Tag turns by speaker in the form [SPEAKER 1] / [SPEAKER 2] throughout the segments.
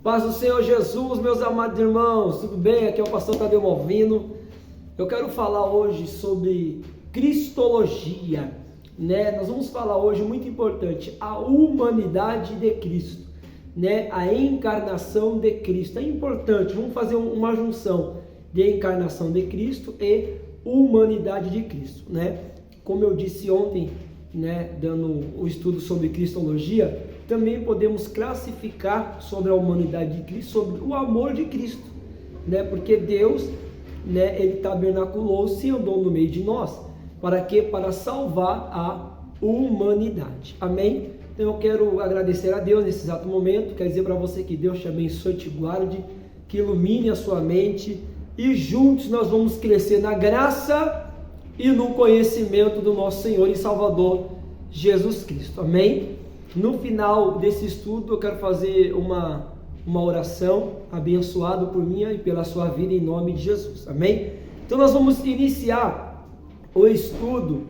[SPEAKER 1] Paz do Senhor Jesus, meus amados irmãos, tudo bem? Aqui é o pastor Tadeu Malvino. Eu quero falar hoje sobre cristologia, né? Nós vamos falar hoje, muito importante, a humanidade de Cristo, né? A encarnação de Cristo. É importante, vamos fazer uma junção de encarnação de Cristo e humanidade de Cristo, né? Como eu disse ontem, né, dando o estudo sobre cristologia, também podemos classificar sobre a humanidade de Cristo, sobre o amor de Cristo, né? Porque Deus, né, ele tabernaculou-se e andou no meio de nós. Para quê? Para salvar a humanidade. Amém? Então eu quero agradecer a Deus nesse exato momento. Quero dizer para você que Deus te abençoe, te guarde, que ilumine a sua mente, e juntos nós vamos crescer na graça e no conhecimento do nosso Senhor e Salvador Jesus Cristo. Amém? No final desse estudo eu quero fazer uma oração abençoada por mim e pela sua vida em nome de Jesus. Amém? Então nós vamos iniciar o estudo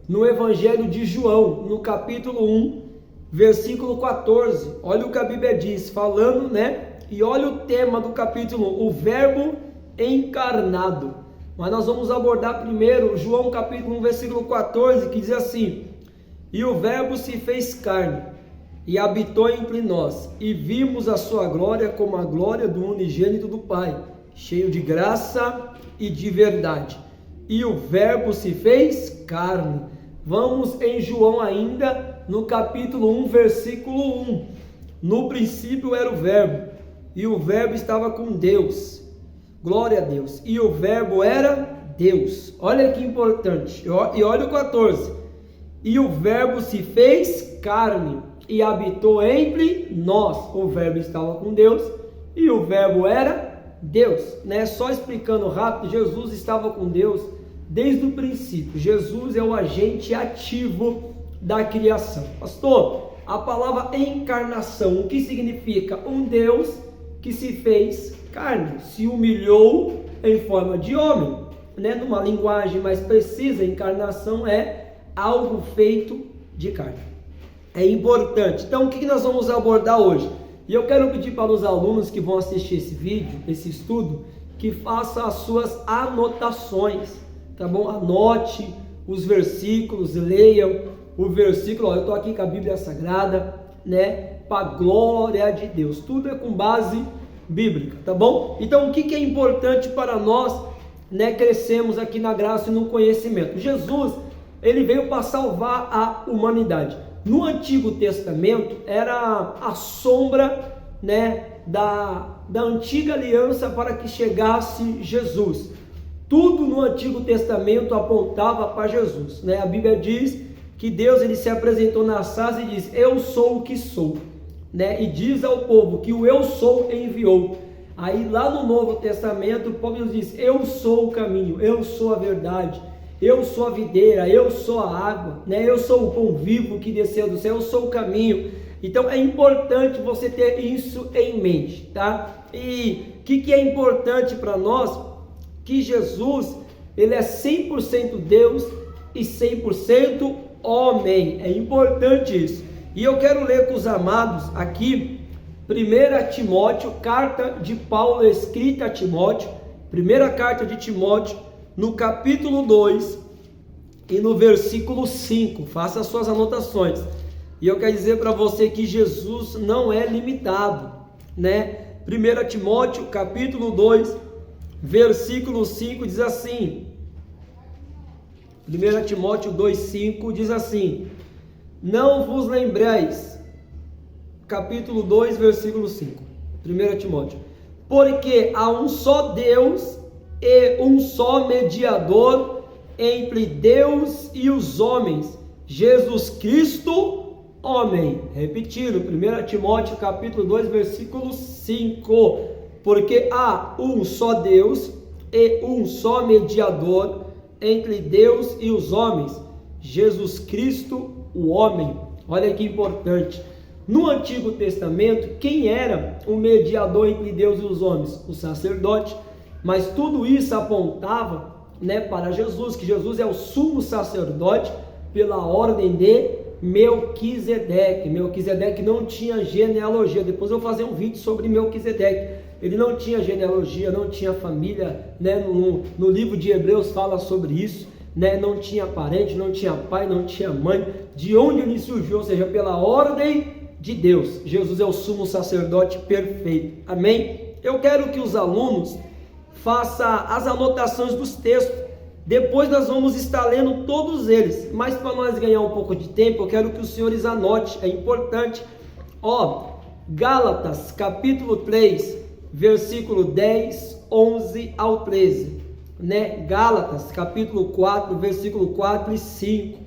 [SPEAKER 1] no Evangelho de João, no capítulo 1, versículo 14. Olha o que a Bíblia diz, falando, né? E olha o tema do capítulo 1, o verbo encarnado. Mas nós vamos abordar primeiro João capítulo 1, versículo 14, que diz assim: e o verbo se fez carne e habitou entre nós, e vimos a sua glória como a glória do unigênito do Pai, cheio de graça e de verdade. E o verbo se fez carne. Vamos em João ainda, no capítulo 1, versículo 1. No princípio era o verbo, e o verbo estava com Deus. Glória a Deus. E o verbo era Deus. Olha que importante. E olha o 14. E o verbo se fez carne e habitou entre nós. O verbo estava com Deus e o verbo era Deus, né? Só explicando rápido, Jesus estava com Deus desde o princípio. Jesus é o agente ativo da criação. Pastor, a palavra encarnação, o que significa? Um Deus que se fez carne, se humilhou em forma de homem, né? Numa linguagem mais precisa, encarnação é algo feito de carne. É importante. Então, o que nós vamos abordar hoje? E eu quero pedir para os alunos que vão assistir esse vídeo, esse estudo, que façam as suas anotações, tá bom? Anote os versículos, leiam o versículo. Ó, eu estou aqui com a Bíblia Sagrada, né? Para a glória de Deus. Tudo é com base bíblica, tá bom? Então, o que é importante para nós, né? Crescemos aqui na graça e no conhecimento. Jesus, ele veio para salvar a humanidade. No Antigo Testamento era a sombra, né, da antiga aliança para que chegasse Jesus. Tudo no Antigo Testamento apontava para Jesus, né? A Bíblia diz que Deus, ele se apresentou na sarça e diz: eu sou o que sou, né? E diz ao povo que o eu sou enviou. Aí lá no Novo Testamento o povo diz: eu sou o caminho, eu sou a verdade, eu sou a videira, eu sou a água, né? Eu sou o pão vivo que desceu do céu, eu sou o caminho. Então é importante você ter isso em mente, tá? E o que é importante para nós? Que Jesus, ele é 100% Deus e 100% homem. É importante isso. E eu quero ler com os amados aqui 1 Timóteo, carta de Paulo escrita a Timóteo, primeira carta de Timóteo, no capítulo 2 e no versículo 5, faça as suas anotações. E eu quero dizer para você que Jesus não é limitado, né? 1 Timóteo, capítulo 2, versículo 5 diz assim, 1 Timóteo 2, 5 diz assim: não vos lembreis, capítulo 2, versículo 5, 1 Timóteo, porque há um só Deus e um só mediador entre Deus e os homens, Jesus Cristo, homem. Repetindo, 1 Timóteo capítulo 2, versículo 5, porque há um só Deus e um só mediador entre Deus e os homens, Jesus Cristo, o homem. Olha que importante. No Antigo Testamento, quem era o mediador entre Deus e os homens? O sacerdote. Mas tudo isso apontava, né, para Jesus, que Jesus é o sumo sacerdote pela ordem de Melquisedeque. Melquisedeque não tinha genealogia. Depois eu vou fazer um vídeo sobre Melquisedeque. Ele não tinha genealogia, não tinha família, né? No livro de Hebreus fala sobre isso, né? Não tinha parente, não tinha pai, não tinha mãe. De onde ele surgiu? Ou seja, pela ordem de Deus. Jesus é o sumo sacerdote perfeito. Amém? Eu quero que os alunos façam as anotações dos textos. Depois nós vamos estar lendo todos eles. Mas para nós ganhar um pouco de tempo, eu quero que os senhores anotem. É importante. Gálatas, capítulo 3. Versículo 10, 11 ao 13, né? Gálatas, capítulo 4, versículo 4 e 5,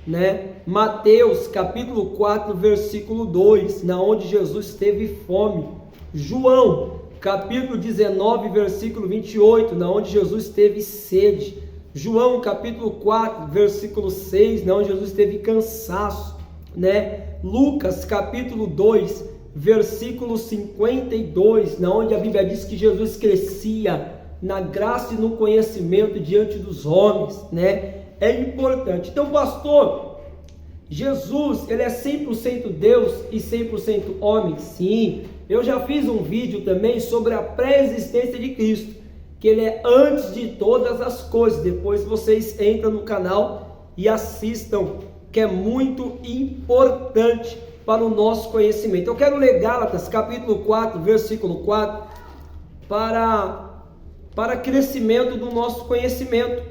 [SPEAKER 1] né? Mateus, capítulo 4, versículo 2, na onde Jesus teve fome. João, capítulo 19, versículo 28, na onde Jesus teve sede. João, capítulo 4, versículo 6, na onde Jesus teve cansaço, né? Lucas, capítulo 2, versículo 52, na onde a Bíblia diz que Jesus crescia na graça e no conhecimento diante dos homens, né? É importante. Então, pastor, Jesus, ele é 100% Deus e 100% homem? Sim. Eu já fiz um vídeo também sobre a pré-existência de Cristo, que ele é antes de todas as coisas. Depois vocês entram no canal e assistam, que é muito importante para o nosso conhecimento. Eu quero ler Gálatas, capítulo 4, versículo 4, para crescimento do nosso conhecimento.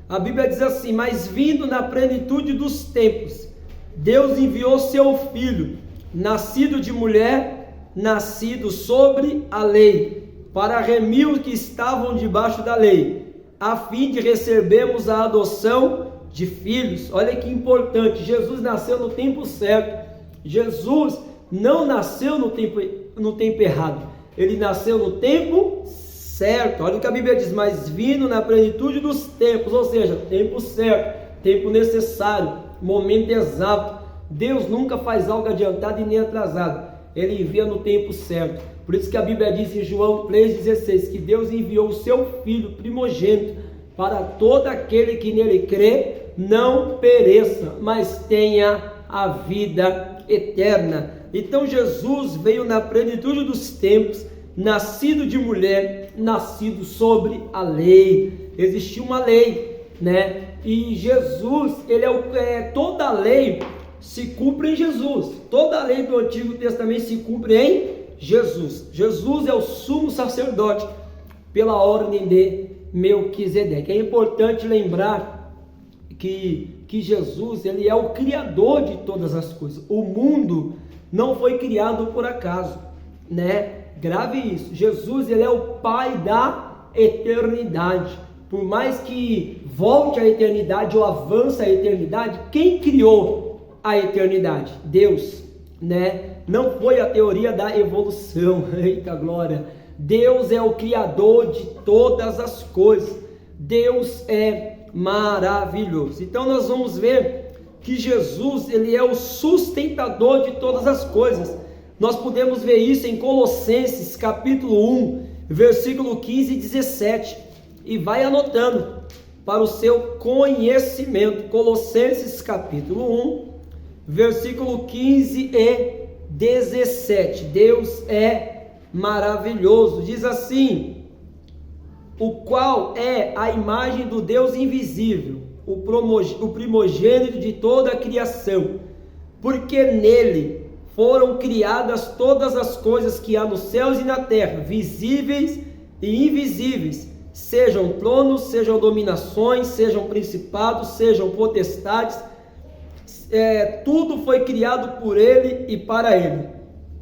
[SPEAKER 1] A Bíblia diz assim: mas vindo na plenitude dos tempos, Deus enviou seu Filho, nascido de mulher, nascido sobre a lei, para remir os que estavam debaixo da lei, a fim de recebermos a adoção de filhos. Olha que importante, Jesus nasceu no tempo certo. Jesus não nasceu no tempo errado, ele nasceu no tempo certo. Olha o que a Bíblia diz: mas vindo na plenitude dos tempos, ou seja, tempo certo, tempo necessário, momento exato. Deus nunca faz algo adiantado e nem atrasado, ele envia no tempo certo. Por isso que a Bíblia diz em João 3,16 que Deus enviou o seu Filho primogênito para todo aquele que nele crê não pereça, mas tenha a vida eterna. Então Jesus veio na plenitude dos tempos, nascido de mulher, nascido sobre a lei. Existia uma lei, né? E Jesus, ele toda a lei se cumpre em Jesus. Toda a lei do Antigo Testamento se cumpre em Jesus. Jesus é o sumo sacerdote pela ordem de Melquisedeque. É importante lembrar que Jesus, ele é o criador de todas as coisas. O mundo não foi criado por acaso, né? Grave isso. Jesus, ele é o Pai da eternidade. Por mais que volte a eternidade ou avance a eternidade, quem criou a eternidade? Deus, né? Não foi a teoria da evolução. Eita glória! Deus é o criador de todas as coisas. Deus é maravilhoso. Então nós vamos ver que Jesus, ele é o sustentador de todas as coisas. Nós podemos ver isso em Colossenses capítulo 1, versículo 15 e 17, e vai anotando para o seu conhecimento. Colossenses capítulo 1, versículo 15 e 17. Deus é maravilhoso. Diz assim: o qual é a imagem do Deus invisível, o primogênito de toda a criação, porque nele foram criadas todas as coisas que há nos céus e na terra, visíveis e invisíveis, sejam tronos, sejam dominações, sejam principados, sejam potestades, tudo foi criado por ele e para ele.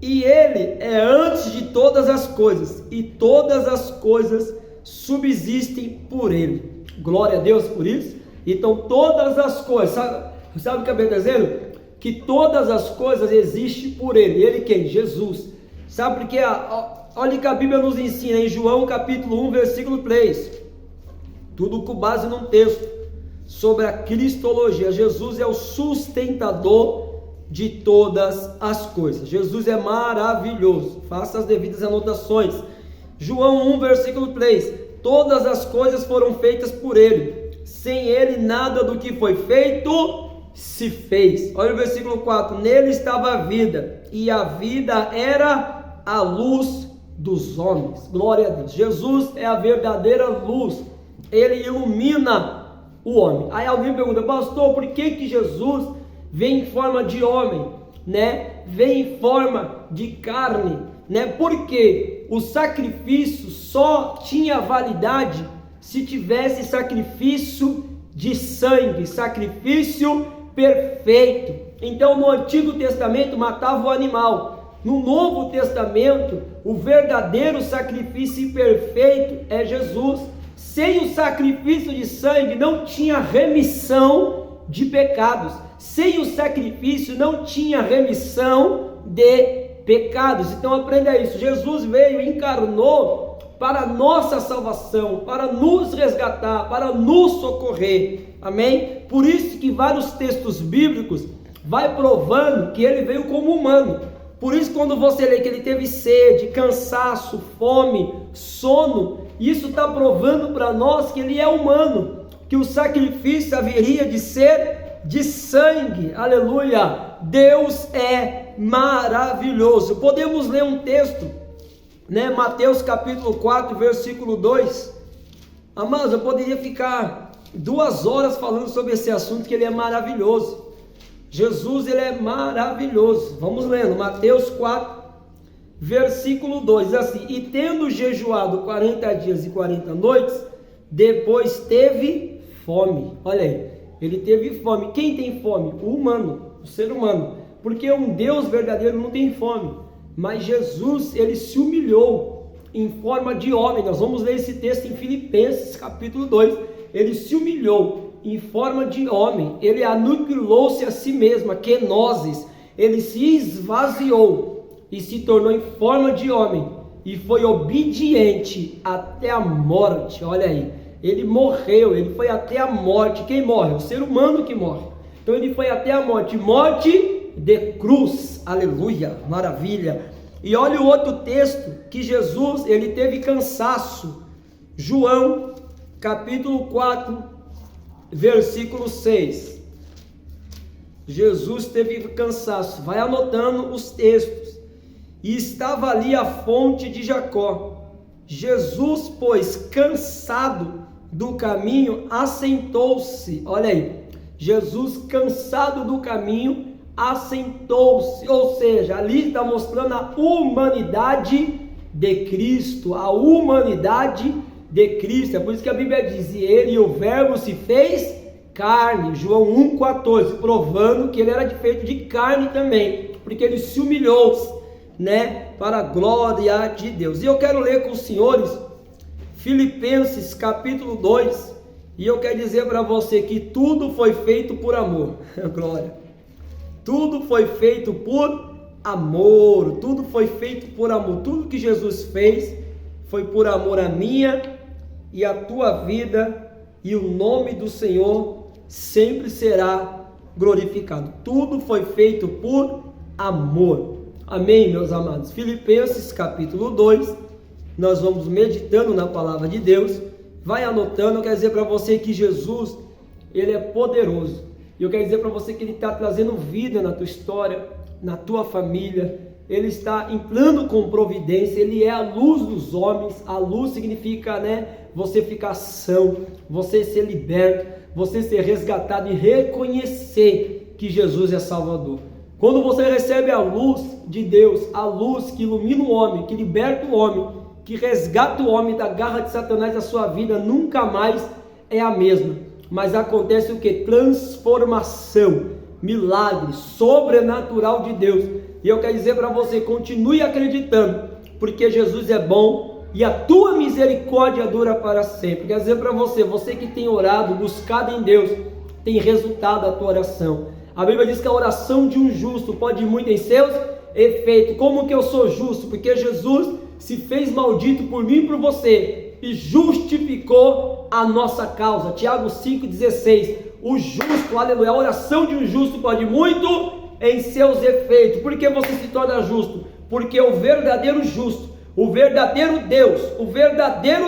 [SPEAKER 1] E ele é antes de todas as coisas, e todas as coisas subsistem por ele. Glória a Deus por isso. Então todas as coisas, sabe o que a Bíblia está dizendo? Que todas as coisas existem por ele. Ele quem? Jesus. Sabe por quê? Olha o que a Bíblia nos ensina em João capítulo 1, versículo 3. Tudo com base num texto sobre a cristologia. Jesus é o sustentador de todas as coisas. Jesus é maravilhoso. Faça as devidas anotações. João 1, versículo 3. Todas as coisas foram feitas por ele. Sem ele nada do que foi feito se fez. Olha o versículo 4: nele estava a vida, e a vida era a luz dos homens. Glória a Deus. Jesus é a verdadeira luz, ele ilumina o homem. Aí alguém pergunta: pastor, por que Jesus vem em forma de homem, né? Vem em forma de carne, né? Porque o sacrifício só tinha validade se tivesse sacrifício de sangue, sacrifício perfeito. Então no Antigo Testamento matava o animal. No Novo Testamento, o verdadeiro sacrifício perfeito é Jesus. Sem o sacrifício de sangue não tinha remissão de pecados. Sem o sacrifício não tinha remissão de pecados. Então aprenda isso. Jesus veio e encarnou para nossa salvação, para nos resgatar, para nos socorrer. Amém? Por isso que vários textos bíblicos vai provando que ele veio como humano. Por isso, quando você lê que ele teve sede, cansaço, fome, sono, isso está provando para nós que ele é humano, que o sacrifício haveria de ser de sangue. Aleluia! Deus é maravilhoso. Podemos ler um texto, né? Mateus capítulo 4, versículo 2. Amados, eu poderia ficar 2 horas falando sobre esse assunto, que ele é maravilhoso. Jesus, ele é maravilhoso. Vamos lendo, Mateus 4, versículo 2, diz assim: e tendo jejuado 40 dias e 40 noites, depois teve fome. Olha aí, ele teve fome. Quem tem fome? O humano, o ser humano, porque um Deus verdadeiro não tem fome. Mas Jesus, ele se humilhou em forma de homem. Nós vamos ler esse texto em Filipenses capítulo 2. Ele se humilhou em forma de homem, ele aniquilou-se a si mesmo, a kenosis, ele se esvaziou e se tornou em forma de homem e foi obediente até a morte. Olha aí, ele morreu, ele foi até a morte. Quem morre? O ser humano que morre. Então ele foi até a morte, morte de cruz. Aleluia, maravilha. E olha o outro texto, que Jesus, ele teve cansaço. João capítulo 4, versículo 6. Jesus teve cansaço. Vai anotando os textos. E estava ali a fonte de Jacó. Jesus, pois, cansado do caminho, assentou-se. Olha aí, Jesus, cansado do caminho, assentou-se. Ou seja, ali está mostrando a humanidade de Cristo. A humanidade de Cristo. É por isso que a Bíblia diz: e ele, o verbo, se fez carne. João 1,14, provando que ele era feito de carne também, porque ele se humilhou, né, para a glória de Deus. E eu quero ler com os senhores Filipenses capítulo 2, e eu quero dizer para você que tudo foi feito por amor. Glória. Tudo foi feito por amor. Tudo foi feito por amor. Tudo que Jesus fez foi por amor a minha e a tua vida, e o nome do Senhor sempre será glorificado. Tudo foi feito por amor. Amém, meus amados? Filipenses capítulo 2, nós vamos meditando na palavra de Deus. Vai anotando. Eu quero dizer para você que Jesus, ele é poderoso. E eu quero dizer para você que ele está trazendo vida na tua história, na tua família. Ele está entrando com providência. Ele é a luz dos homens. A luz significa, né, você ficar são, você ser liberto, você ser resgatado e reconhecer que Jesus é Salvador. Quando você recebe a luz de Deus, a luz que ilumina o homem, que liberta o homem, que resgata o homem da garra de Satanás, a sua vida nunca mais é a mesma. Mas acontece o que? Transformação, milagre sobrenatural de Deus. E eu quero dizer para você, continue acreditando, porque Jesus é bom e a tua misericórdia dura para sempre. Quero dizer para você, você que tem orado, buscado em Deus, tem resultado a tua oração. A Bíblia diz que a oração de um justo pode muito em seus efeitos. Como que eu sou justo? Porque Jesus se fez maldito por mim e por você e justificou a nossa causa. Tiago 5,16. O justo, aleluia, a oração de um justo pode muito em seus efeitos. Por que você se torna justo? Porque o verdadeiro justo, o verdadeiro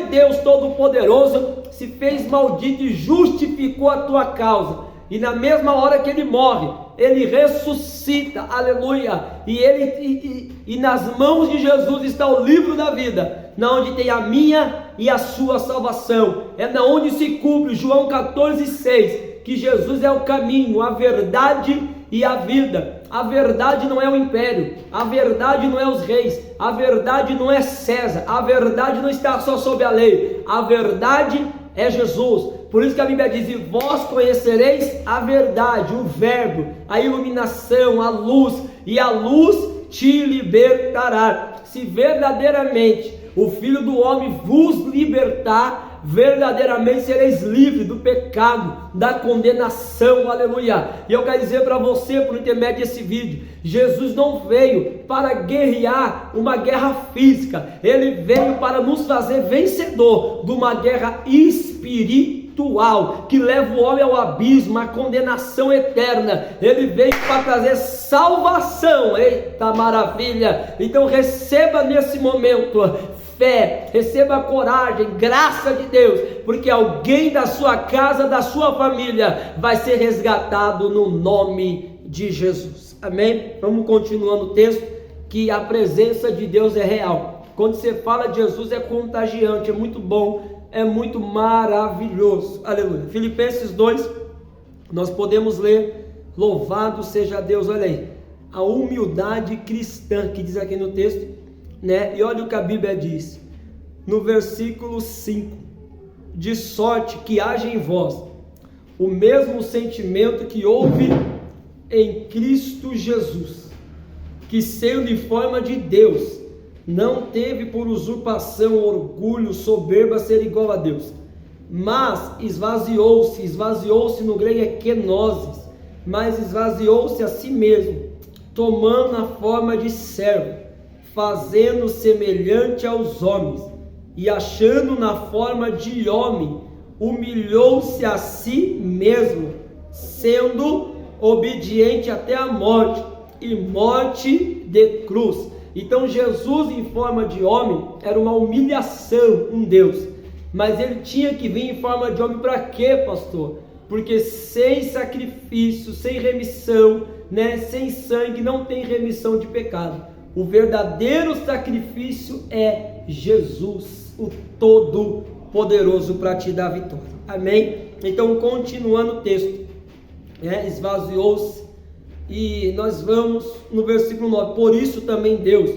[SPEAKER 1] Deus Todo-Poderoso se fez maldito e justificou a tua causa. e na mesma hora que ele morre, ele ressuscita, aleluia, e nas mãos de Jesus está o livro da vida, na onde tem a minha e a sua salvação, é na onde se cumpre João 14,6, que Jesus é o caminho, a verdade e a vida. A verdade não é o império, a verdade não é os reis, a verdade não é César, a verdade não está só sob a lei, a verdade é Jesus. Por isso que a Bíblia diz: e vós conhecereis a verdade, o verbo, a iluminação, a luz, e a luz te libertará. Se verdadeiramente o Filho do Homem vos libertar, verdadeiramente sereis livres do pecado, da condenação, aleluia. E eu quero dizer para você, por intermédio desse vídeo, Jesus não veio para guerrear uma guerra física, ele veio para nos fazer vencedor de uma guerra espiritual, que leva o homem ao abismo, à condenação eterna. Ele veio para trazer salvação. Eita maravilha! Então receba nesse momento fé, receba coragem, graça de Deus, porque alguém da sua casa, da sua família, vai ser resgatado no nome de Jesus. Amém? Vamos continuando o texto, que a presença de Deus é real. Quando você fala de Jesus, é contagiante, é muito bom, é muito maravilhoso. Aleluia. Filipenses 2, nós podemos ler: louvado seja Deus. Olha aí, a humildade cristã, que diz aqui no texto, né? E olha o que a Bíblia diz no versículo 5: de sorte que haja em vós o mesmo sentimento que houve em Cristo Jesus, que sendo em forma de Deus, não teve por usurpação, orgulho, soberba ser igual a Deus, mas esvaziou-se no grego é kenosis, mas esvaziou-se a si mesmo, tomando a forma de servo, fazendo semelhante aos homens, e achando na forma de homem, humilhou-se a si mesmo, sendo obediente até a morte, e morte de cruz. Então Jesus em forma de homem era uma humilhação, um Deus, mas ele tinha que vir em forma de homem para quê, pastor? Porque sem sacrifício, sem remissão, né, sem sangue, não tem remissão de pecado. O verdadeiro sacrifício é Jesus, o Todo-Poderoso, para te dar a vitória. Amém? Então, continuando o texto, esvaziou-se, e nós vamos no versículo 9: por isso também Deus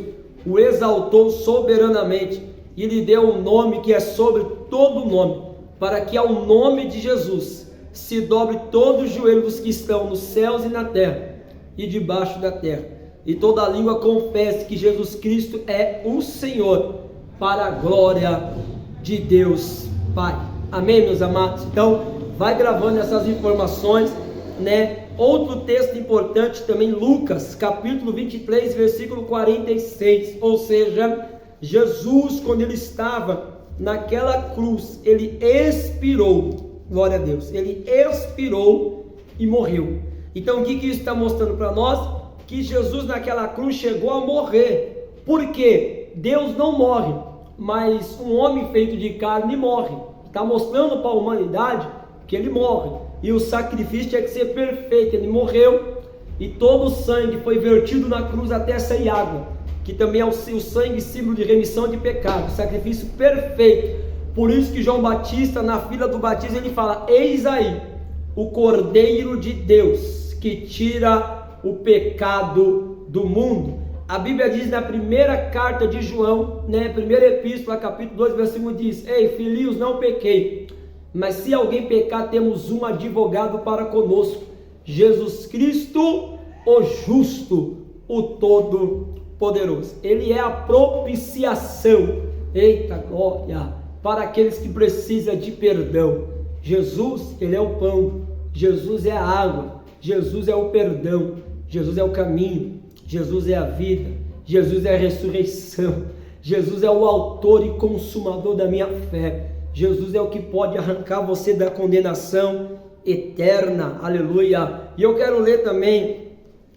[SPEAKER 1] o exaltou soberanamente, e lhe deu um nome que é sobre todo nome, para que ao nome de Jesus se dobre todo o joelho dos que estão nos céus e na terra, e debaixo da terra, e toda a língua confesse que Jesus Cristo é o Senhor, para a glória de Deus Pai. Amém, meus amados? Então, vai gravando essas informações, né? Outro texto importante também, Lucas, capítulo 23, versículo 46, ou seja, Jesus, quando ele estava naquela cruz, ele expirou, glória a Deus, ele expirou e morreu. Então, o que isso está mostrando para nós? Que Jesus naquela cruz chegou a morrer. Por quê? Deus não morre, mas um homem feito de carne morre. Está mostrando para a humanidade que ele morre, e o sacrifício tinha que ser perfeito. Ele morreu, e todo o sangue foi vertido na cruz até sair água, que também é o sangue símbolo de remissão de pecado, sacrifício perfeito. Por isso que João Batista, na fila do batismo, ele fala: eis aí o Cordeiro de Deus, que tira o pecado do mundo. A Bíblia diz na primeira carta de João, né, primeira epístola, capítulo 2, versículo diz: ei, filhinhos, não pequei, mas se alguém pecar, temos um advogado para conosco, Jesus Cristo, o justo, o todo-poderoso. Ele é a propiciação, eita glória, para aqueles que precisam de perdão. Jesus, ele é o pão, Jesus é a água, Jesus é o perdão, Jesus é o caminho, Jesus é a vida, Jesus é a ressurreição, Jesus é o autor e consumador da minha fé. Jesus é o que pode arrancar você da condenação eterna, aleluia. E eu quero ler também,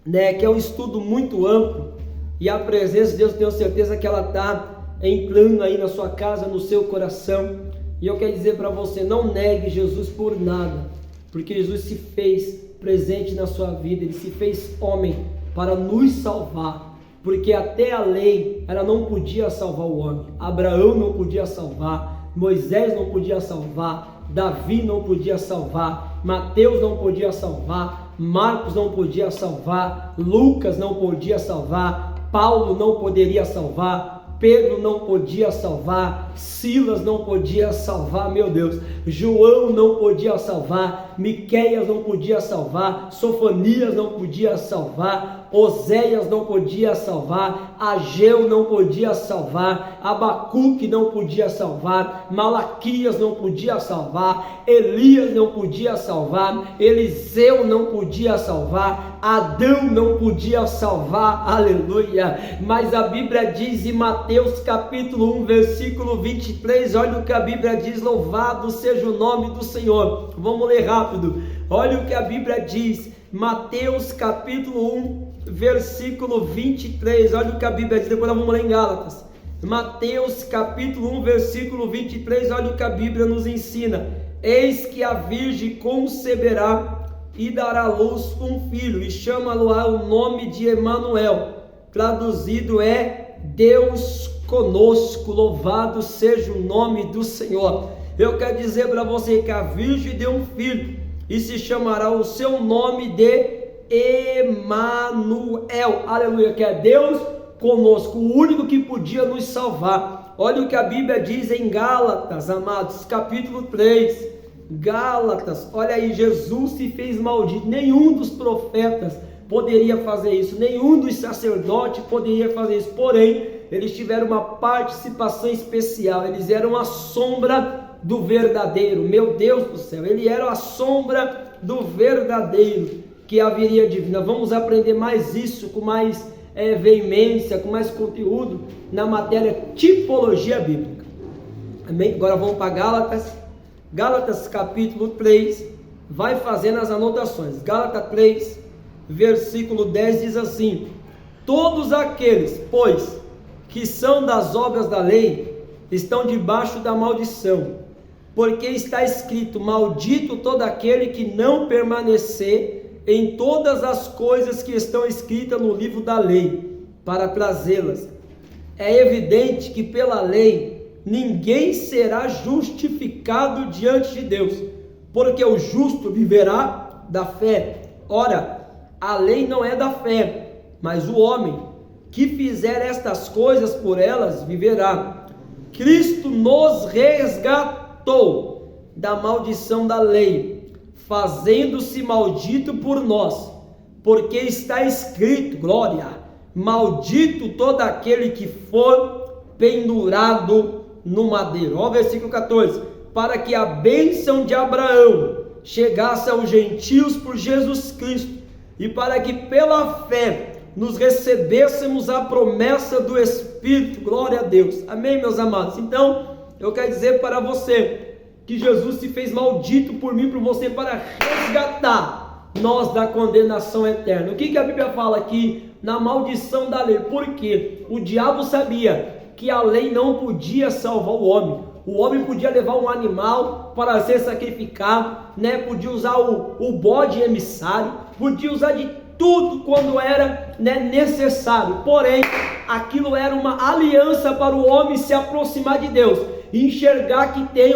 [SPEAKER 1] né, que é um estudo muito amplo, e a presença de Deus, tenho certeza que ela está entrando aí na sua casa, no seu coração. E eu quero dizer para você: não negue Jesus por nada, porque Jesus se fez presente na sua vida, ele se fez homem para nos salvar, porque até a lei, ela não podia salvar o homem. Abraão não podia salvar, Moisés não podia salvar, Davi não podia salvar, Mateus não podia salvar, Marcos não podia salvar, Lucas não podia salvar, Paulo não poderia salvar, Pedro não podia salvar, Silas não podia salvar, meu Deus, João não podia salvar, Miqueias não podia salvar, Sofonias não podia salvar, Oséias não podia salvar, Ageu não podia salvar, Abacuque não podia salvar, Malaquias não podia salvar, Elias não podia salvar, Eliseu não podia salvar, Adão não podia salvar, aleluia. Mas a Bíblia diz em Mateus capítulo 1, versículo 23, olha o que a Bíblia diz: louvado seja o nome do Senhor. Vamos ler rápido, olha o que a Bíblia diz, Mateus capítulo 1, versículo 23, olha o que a Bíblia diz, depois nós vamos ler em Gálatas. Mateus capítulo 1, versículo 23, olha o que a Bíblia nos ensina: eis que a virgem conceberá e dará à luz um filho, e chama-lo-á o nome de Emanuel, traduzido é Deus conosco. Louvado seja o nome do Senhor. Eu quero dizer para você que a virgem deu um filho, e se chamará o seu nome de Emanuel, aleluia, que é Deus conosco, o único que podia nos salvar. Olha o que a Bíblia diz em Gálatas, amados, capítulo 3, Gálatas, olha aí, Jesus se fez maldito, nenhum dos profetas poderia fazer isso, nenhum dos sacerdotes poderia fazer isso, porém, eles tiveram uma participação especial, eles eram a sombra do verdadeiro, meu Deus do céu, ele era a sombra do verdadeiro que haveria de vir. Nós vamos aprender mais isso com mais veemência, com mais conteúdo na matéria tipologia bíblica. Amém? Agora vamos para Gálatas capítulo 3, vai fazendo as anotações. Gálatas 3, versículo 10 diz assim: todos aqueles, pois, que são das obras da lei, estão debaixo da maldição, porque está escrito: maldito todo aquele que não permanecer em todas as coisas que estão escritas no livro da lei, para trazê-las. É evidente que pela lei ninguém será justificado diante de Deus, porque o justo viverá da fé. Ora, a lei não é da fé, mas o homem que fizer estas coisas por elas viverá. Cristo nos resgatou da maldição da lei, fazendo-se maldito por nós, porque está escrito, glória, maldito todo aquele que for pendurado no madeiro. Olha o versículo 14, para que a bênção de Abraão chegasse aos gentios por Jesus Cristo, e para que pela fé nos recebêssemos a promessa do Espírito. Glória a Deus, amém, meus amados. Então, eu quero dizer para você, que Jesus se fez maldito por mim, por você, para resgatar nós da condenação eterna. O que a Bíblia fala aqui na maldição da lei? Porque o diabo sabia que a lei não podia salvar o homem. O homem podia levar um animal para ser sacrificado, né? Podia usar o bode emissário, podia usar de tudo quando era, né, necessário. Porém, aquilo era uma aliança para o homem se aproximar de Deus, enxergar que tem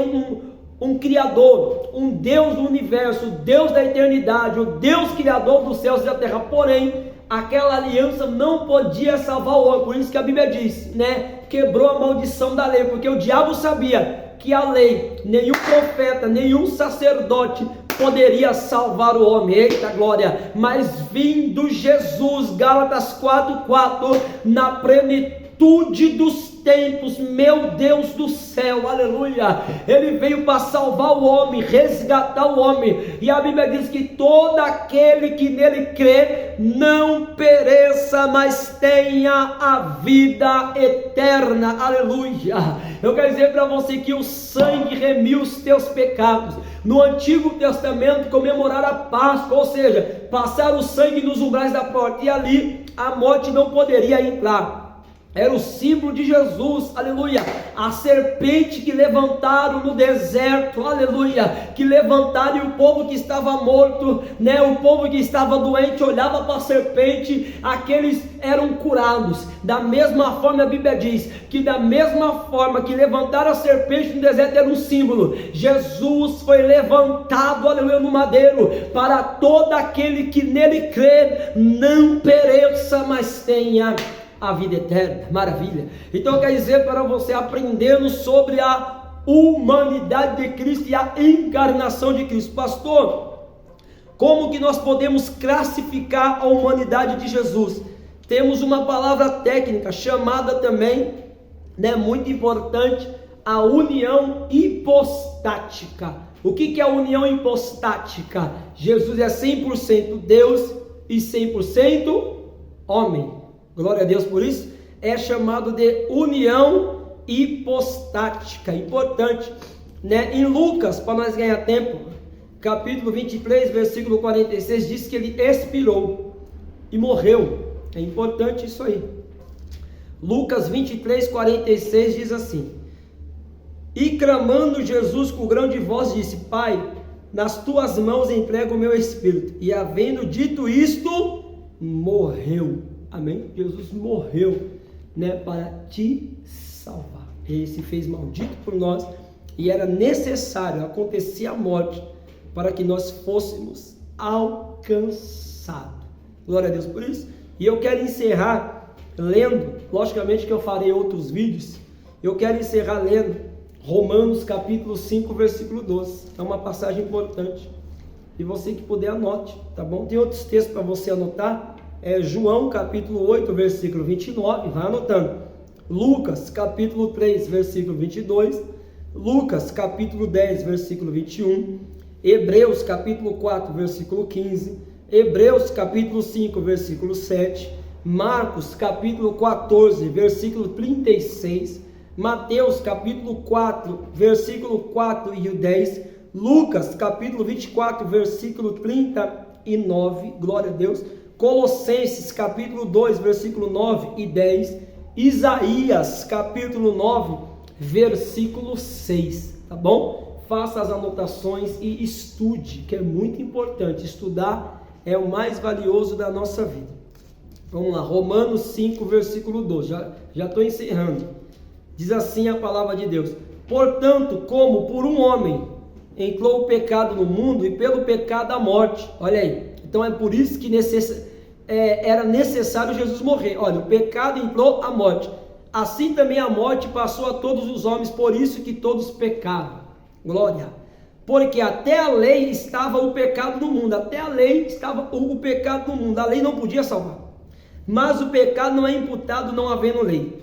[SPEAKER 1] um Criador, um Deus do universo, o Deus da eternidade, o Deus Criador dos céus e da terra. Porém, aquela aliança não podia salvar o homem. Por isso que a Bíblia diz, né, quebrou a maldição da lei, porque o diabo sabia que a lei, nenhum profeta, nenhum sacerdote poderia salvar o homem. Eita glória! Mas vindo Jesus, Gálatas 4:4, na plenitude dos tempos, meu Deus do céu, aleluia, ele veio para salvar o homem, resgatar o homem, e a Bíblia diz que todo aquele que nele crê não pereça, mas tenha a vida eterna, aleluia. Eu quero dizer para você que o sangue remiu os teus pecados. No Antigo Testamento comemoraram a Páscoa, ou seja, passar o sangue nos umbrais da porta, e ali a morte não poderia entrar. era o símbolo de Jesus, aleluia. A serpente que levantaram no deserto, aleluia, que levantaram, e o povo que estava morto, né, o povo que estava doente olhava para a serpente, aqueles eram curados. Da mesma forma, a Bíblia diz que da mesma forma que levantaram a serpente no deserto era um símbolo, Jesus foi levantado, aleluia, no madeiro, para todo aquele que nele crê não pereça, mas tenha a vida eterna. Maravilha. Então quer dizer, para você aprendendo sobre a humanidade de Cristo e a encarnação de Cristo. Pastor, como que nós podemos classificar a humanidade de Jesus? Temos uma palavra técnica chamada também, né, muito importante, a união hipostática. O que é a união hipostática? Jesus é 100% Deus e 100% homem. Glória a Deus por isso. É chamado de união hipostática. Importante, né? Em Lucas, para nós ganhar tempo, capítulo 23, versículo 46, diz que ele expirou e morreu. É importante isso aí. Lucas 23, 46 diz assim: e clamando Jesus com grande voz disse: Pai, nas tuas mãos entrego o meu espírito. E havendo dito isto, morreu. Amém? Jesus morreu, né, para te salvar. Ele se fez maldito por nós, e era necessário acontecer a morte para que nós fôssemos alcançados. Glória a Deus por isso. E eu quero encerrar lendo, logicamente que eu farei outros vídeos, eu quero encerrar lendo Romanos capítulo 5, versículo 12. É uma passagem importante, e você que puder anote, tá bom? Tem outros textos para você anotar. João capítulo 8, versículo 29, vai anotando. Lucas capítulo 3, versículo 22, Lucas capítulo 10, versículo 21, Hebreus capítulo 4, versículo 15, Hebreus capítulo 5, versículo 7, Marcos capítulo 14, versículo 36, Mateus capítulo 4, versículo 4 e o 10, Lucas capítulo 24, versículo 39, glória a Deus, Colossenses capítulo 2, versículo 9 e 10, Isaías capítulo 9, versículo 6, tá bom? Faça as anotações e estude, que é muito importante. Estudar é o mais valioso da nossa vida. Vamos lá, Romanos 5, versículo 12, já estou encerrando. Diz assim a palavra de Deus: portanto, como por um homem entrou o pecado no mundo, e pelo pecado a morte. Olha aí, então é por isso que era necessário Jesus morrer. Olha, o pecado entrou, a morte. Assim também a morte passou a todos os homens, por isso que todos pecaram. Glória. Porque até a lei estava o pecado no mundo. Até a lei estava o pecado no mundo. A lei não podia salvar. Mas o pecado não é imputado não havendo lei.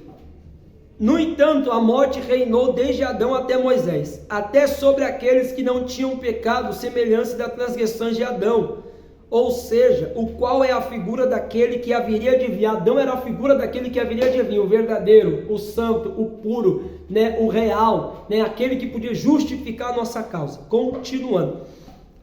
[SPEAKER 1] No entanto, a morte reinou desde Adão até Moisés, até sobre aqueles que não tinham pecado, semelhança das transgressões de Adão. Ou seja, o qual é a figura daquele que haveria de vir. Adão era a figura daquele que haveria de vir, o verdadeiro, o santo, o puro, né, o real, né, aquele que podia justificar a nossa causa. Continuando,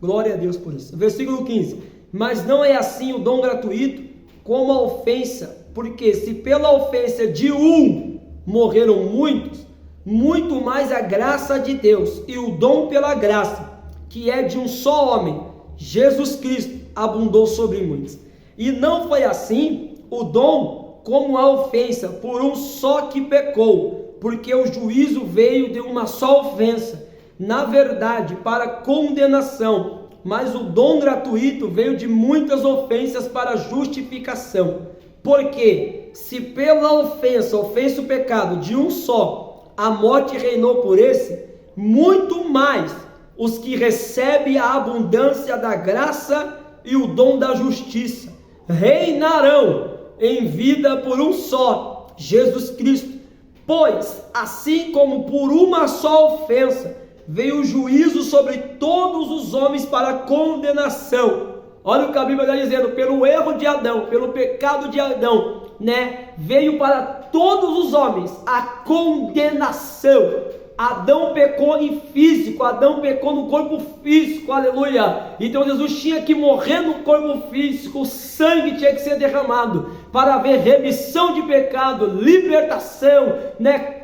[SPEAKER 1] glória a Deus por isso. Versículo 15: mas não é assim o dom gratuito como a ofensa, porque se pela ofensa de um morreram muitos, muito mais a graça de Deus e o dom pela graça, que é de um só homem, Jesus Cristo, abundou sobre muitos. E não foi assim o dom como a ofensa, por um só que pecou, porque o juízo veio de uma só ofensa, na verdade para condenação, mas o dom gratuito veio de muitas ofensas para justificação. Porque se pela ofensa o pecado de um só, a morte reinou por esse, muito mais os que recebem a abundância da graça e o dom da justiça reinarão em vida por um só, Jesus Cristo. Pois assim como por uma só ofensa veio o juízo sobre todos os homens para condenação. Olha o que a Bíblia está dizendo: pelo erro de Adão, pelo pecado de Adão, né, veio para todos os homens a condenação. Adão pecou em físico, Adão pecou no corpo físico, aleluia. Então Jesus tinha que morrer no corpo físico, o sangue tinha que ser derramado, para haver remissão de pecado, libertação,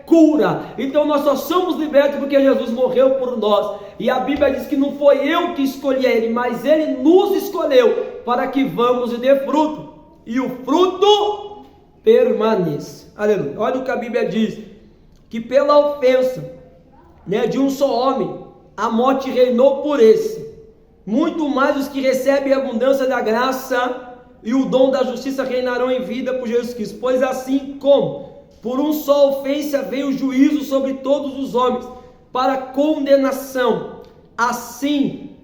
[SPEAKER 1] cura. Então nós só somos libertos porque Jesus morreu por nós. E a Bíblia diz que não foi eu que escolhi ele, mas ele nos escolheu para que vamos e dê fruto. E o fruto permaneça. Aleluia. Olha o que a Bíblia diz, que pela ofensa, de um só homem, a morte reinou por esse. Muito mais os que recebem a abundância da graça e o dom da justiça reinarão em vida por Jesus Cristo. Pois assim como por um só ofensa veio o juízo sobre todos os homens para condenação, assim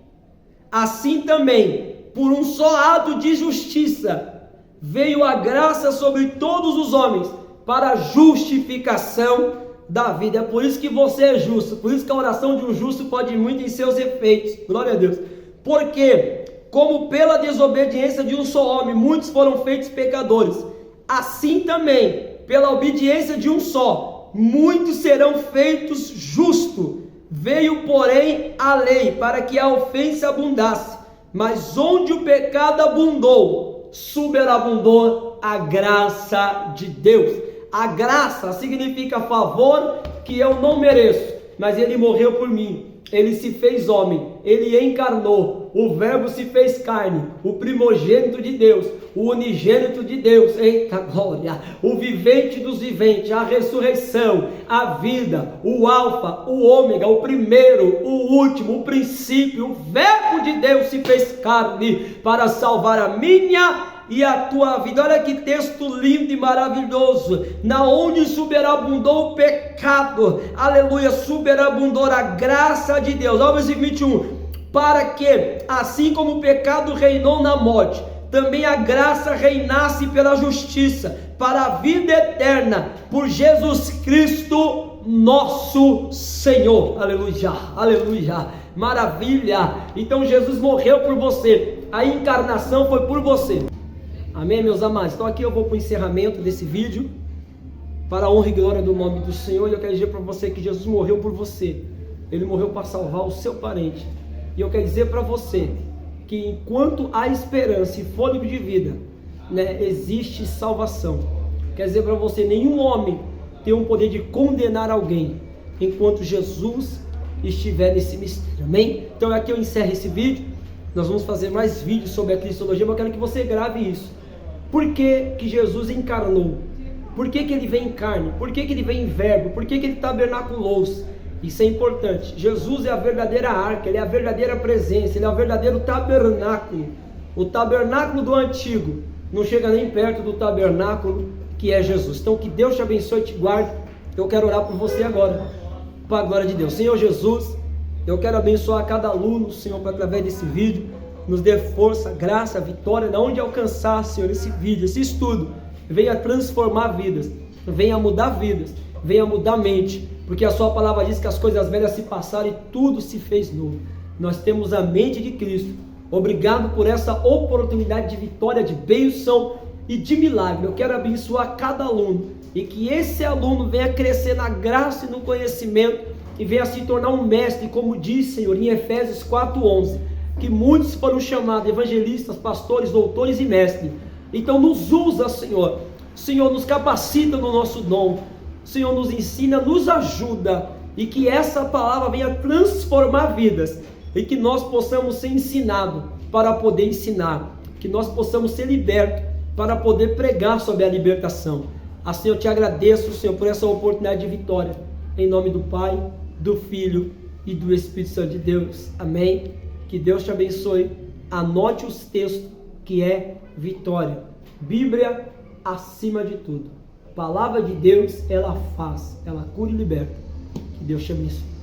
[SPEAKER 1] também por um só ato de justiça veio a graça sobre todos os homens para justificação da vida. É por isso que você é justo, por isso que a oração de um justo pode ir muito em seus efeitos. Glória a Deus. Porque como pela desobediência de um só homem muitos foram feitos pecadores, assim também pela obediência de um só muitos serão feitos justos. Veio porém a lei para que a ofensa abundasse, mas onde o pecado abundou, superabundou a graça de Deus. A graça significa favor que eu não mereço, mas ele morreu por mim. Ele se fez homem, ele encarnou, o verbo se fez carne, o primogênito de Deus, o unigênito de Deus, eita glória, o vivente dos viventes, a ressurreição, a vida, o alfa, o ômega, o primeiro, o último, o princípio, o verbo de Deus se fez carne para salvar a minha e a tua vida. Olha que texto lindo e maravilhoso, na onde superabundou o pecado, aleluia, superabundou a graça de Deus. Olha o versículo 21, para que assim como o pecado reinou na morte, também a graça reinasse pela justiça, para a vida eterna, por Jesus Cristo nosso Senhor. Aleluia, aleluia, maravilha. Então Jesus morreu por você, a encarnação foi por você. Amém, meus amados? Então aqui eu vou para o encerramento desse vídeo, para a honra e glória do nome do Senhor. E eu quero dizer para você que Jesus morreu por você. Ele morreu para salvar o seu parente. E eu quero dizer para você que enquanto há esperança e fôlego de vida, existe salvação. Quer dizer para você, nenhum homem tem o poder de condenar alguém enquanto Jesus estiver nesse mistério. Amém? Então aqui eu encerro esse vídeo. Nós vamos fazer mais vídeos sobre a cristologia, mas eu quero que você grave isso. Por que que Jesus encarnou? Por que que ele vem em carne? Por que que ele vem em verbo? Por que que ele tabernaculou-se? Isso é importante. Jesus é a verdadeira arca, ele é a verdadeira presença, ele é o verdadeiro tabernáculo. O tabernáculo do antigo não chega nem perto do tabernáculo que é Jesus. Então que Deus te abençoe e te guarde. Eu quero orar por você agora, para a glória de Deus. Senhor Jesus, eu quero abençoar cada aluno, Senhor, para através desse vídeo, nos dê força, graça, vitória, de onde alcançar, Senhor, esse vídeo, esse estudo, venha transformar vidas, venha mudar vidas, venha mudar a mente, porque a sua palavra diz que as coisas velhas se passaram e tudo se fez novo. Nós temos a mente de Cristo. Obrigado por essa oportunidade de vitória, de bênção e de milagre. Eu quero abençoar cada aluno e que esse aluno venha crescer na graça e no conhecimento e venha se tornar um mestre, como diz, Senhor, em Efésios 4:11, que muitos foram chamados evangelistas, pastores, doutores e mestres. Então nos usa, Senhor. Senhor, nos capacita no nosso dom. Senhor, nos ensina, nos ajuda, e que essa palavra venha transformar vidas, e que nós possamos ser ensinados para poder ensinar, que nós possamos ser libertos para poder pregar sobre a libertação. Assim eu te agradeço, Senhor, por essa oportunidade de vitória, em nome do Pai, do Filho e do Espírito Santo de Deus. Amém. Que Deus te abençoe. Anote os textos, que é vitória. Bíblia acima de tudo. Palavra de Deus, ela faz, ela cura e liberta. Que Deus te abençoe.